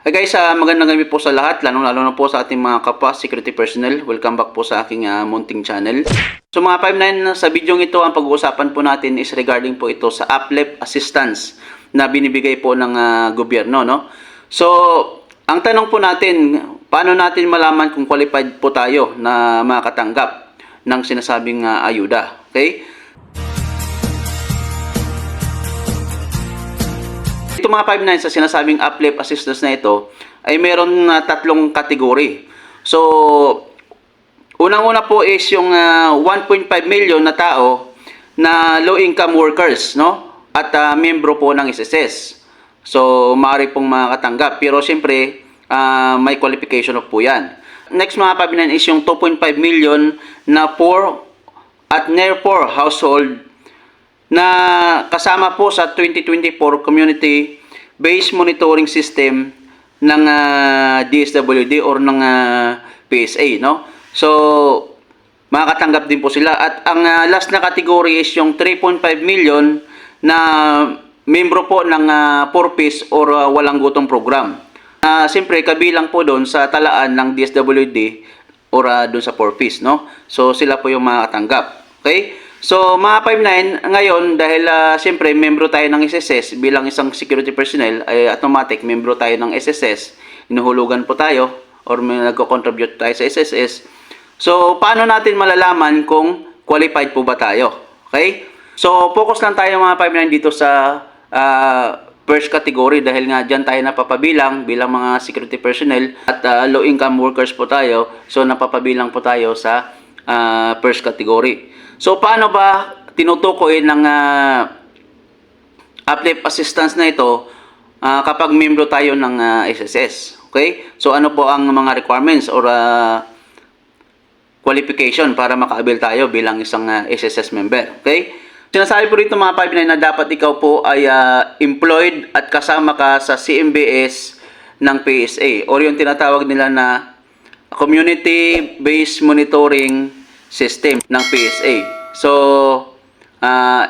Hi guys, magandang gabi po sa lahat, lalo na po sa ating mga kapwa security personnel. Welcome back po sa aking munting channel. So mga 5-9, sa video ito, ang pag-uusapan po natin is regarding po ito sa uplift assistance na binibigay po ng gobyerno. No? So, ang tanong po natin, paano natin malaman kung qualified po tayo na makatanggap ng sinasabing ayuda? Okay? Ito mga 5-9 sa sinasabing uplift assistance na ito ay meron tatlong kategory. So, unang-una po is yung 1.5 million na tao na low-income workers, no? At membro po ng SSS. So, maaari pong makatanggap. Pero siyempre, may qualification po yan. Next mga 5-9 is yung 2.5 million na poor at near poor household na kasama po sa 2024 Community-Based Monitoring System ng DSWD or ng PSA, no? So, makakatanggap din po sila. At ang last na category is yung 3.5 million na membro po ng purpose or walang gutom program. Siyempre, kabilang po doon sa talaan ng DSWD or doon sa purpose, no? So, sila po yung makakatanggap. Okay? So, mga 5-9, ngayon, dahil siyempre, membro tayo ng SSS, bilang isang security personnel, ay automatic, membro tayo ng SSS, inuhulugan po tayo, or may nagko-contribute tayo sa SSS. So, paano natin malalaman kung qualified po ba tayo? Okay? So, focus lang tayo mga 5-9 dito sa first category, dahil nga dyan tayo napapabilang bilang mga security personnel at low-income workers po tayo. So, napapabilang po tayo sa first category. So, paano ba tinutukoy ng uplift assistance na ito kapag membro tayo ng SSS? Okay? So, ano po ang mga requirements or qualification para maka-avail tayo bilang isang SSS member? Okay? Sinasabi po rito mga 5-9 na dapat ikaw po ay employed at kasama ka sa CMBS ng PSA or yung tinatawag nila na Community-Based Monitoring System ng PSA. So,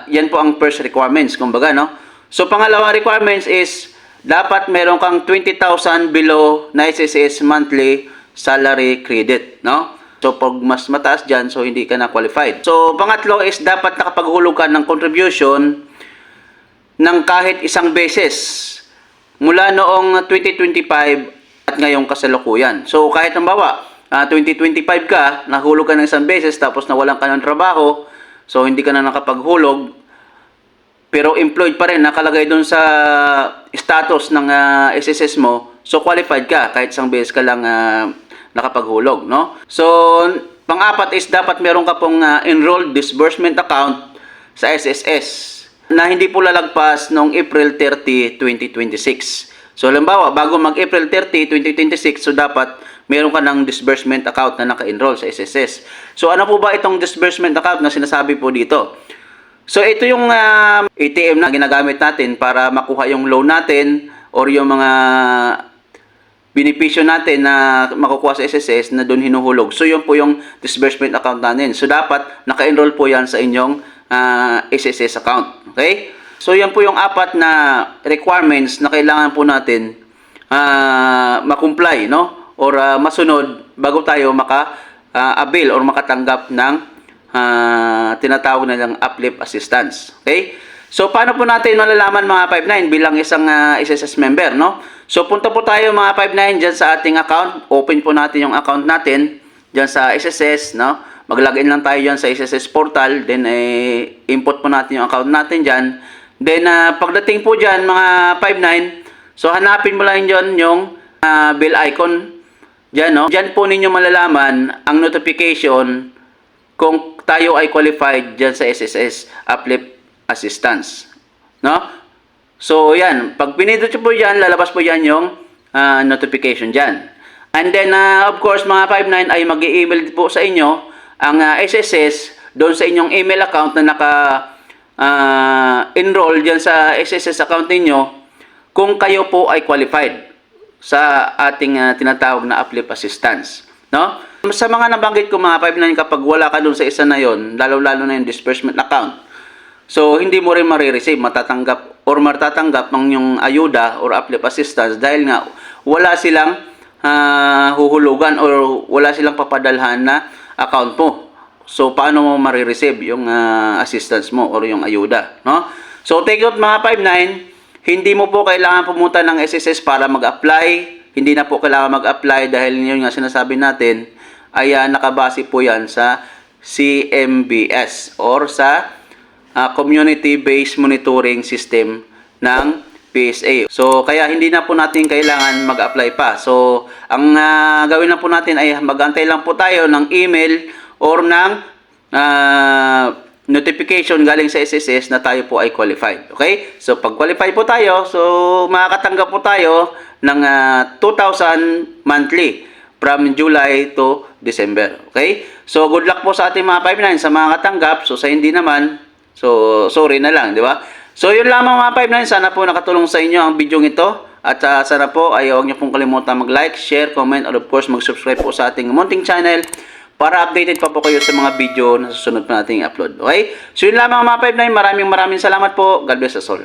yan po ang first requirements, kumbaga, no? So, pangalawang requirements is, dapat meron kang 20,000 below na SSS monthly salary credit, no? So, pag mas mataas dyan, so hindi ka na qualified. So, pangatlo is, dapat nakapaghulog ka ng contribution ng kahit isang beses mula noong 2025 at ngayong kasalukuyan. So, kahit halimbawa, 2025 ka, nahulog ka ng isang beses, tapos nawalan ka ng trabaho, so hindi ka na nakapaghulog, pero employed pa rin, nakalagay doon sa status ng SSS mo, so qualified ka, kahit isang beses ka lang nakapaghulog, no? So, pang-apat is dapat meron ka pong enrolled disbursement account sa SSS na hindi po lalagpas noong April 30, 2026. So, halimbawa, bago mag-April 30, 2026, so dapat meron ka ng disbursement account na naka-enroll sa SSS. So, ano po ba itong disbursement account na sinasabi po dito? So, ito yung ATM na ginagamit natin para makuha yung loan natin or yung mga benepisyo natin na makukuha sa SSS na doon hinuhulog. So, yun po yung disbursement account natin. So, dapat naka-enroll po yan sa inyong SSS account. Okay? So, yan po yung apat na requirements na kailangan po natin makomply, no? Or masunod bago tayo maka-avail or makatanggap ng tinatawag na lang uplift assistance. Okay? So, paano po natin malalaman mga 5-9 bilang isang SSS member, no? So, punta po tayo mga 5-9 dyan sa ating account. Open po natin yung account natin dyan sa SSS, no? Mag-login lang tayo dyan sa SSS portal. Then, input po natin yung account natin dyan. Then, pagdating po dyan mga 5-9, so hanapin mo lang dyan yung bell icon. Diyan, no? Diyan po ninyo malalaman ang notification kung tayo ay qualified diyan sa SSS Uplift Assistance. No? So, yan. Pag pinindot nyo po yan, lalabas po yan yung notification dyan. And then, of course, mga 5-9 ay mag-i-email po sa inyo ang SSS doon sa inyong email account na naka-enroll dyan sa SSS account ninyo kung kayo po ay qualified sa ating tinatawag na uplift assistance, no? Sa mga nabanggit ko mga 5-9, kapag wala ka dun sa isa na yon, lalo-lalo na yung disbursement account, so hindi mo rin marireceive, matatanggap or matatanggap ng yung ayuda or uplift assistance dahil nga wala silang huhulugan or wala silang papadalhan na account mo. So, paano mo marireceive yung assistance mo or yung ayuda, no? So, take note mga 5-9, hindi mo po kailangan pumunta ng SSS para mag-apply. Hindi na po kailangan mag-apply dahil yun nga sinasabi natin ay nakabase po yan sa CMBS or sa Community-Based Monitoring System ng PSA. So, kaya hindi na po natin kailangan mag-apply pa. So, ang gawin na po natin ay mag-antay lang po tayo ng email or ng notification galing sa SSS na tayo po ay qualified. Okay? So, pag qualified po tayo, so makakatanggap po tayo ng 2,000 monthly from July to December. Okay? So, good luck po sa ating mga 5-9 sa mga katanggap. So, sa hindi naman, so, sorry na lang, di ba? So, yun lamang mga 5-9. Sana po nakatulong sa inyo ang video ito. At sana po ay huwag niyo pong kalimutan mag-like, share, comment, and of course, mag-subscribe po sa ating munting channel para updated pa po kayo sa mga video na susunod pa nating upload. Okay? So, yun lamang mga 5-9. Maraming salamat po. God bless us all.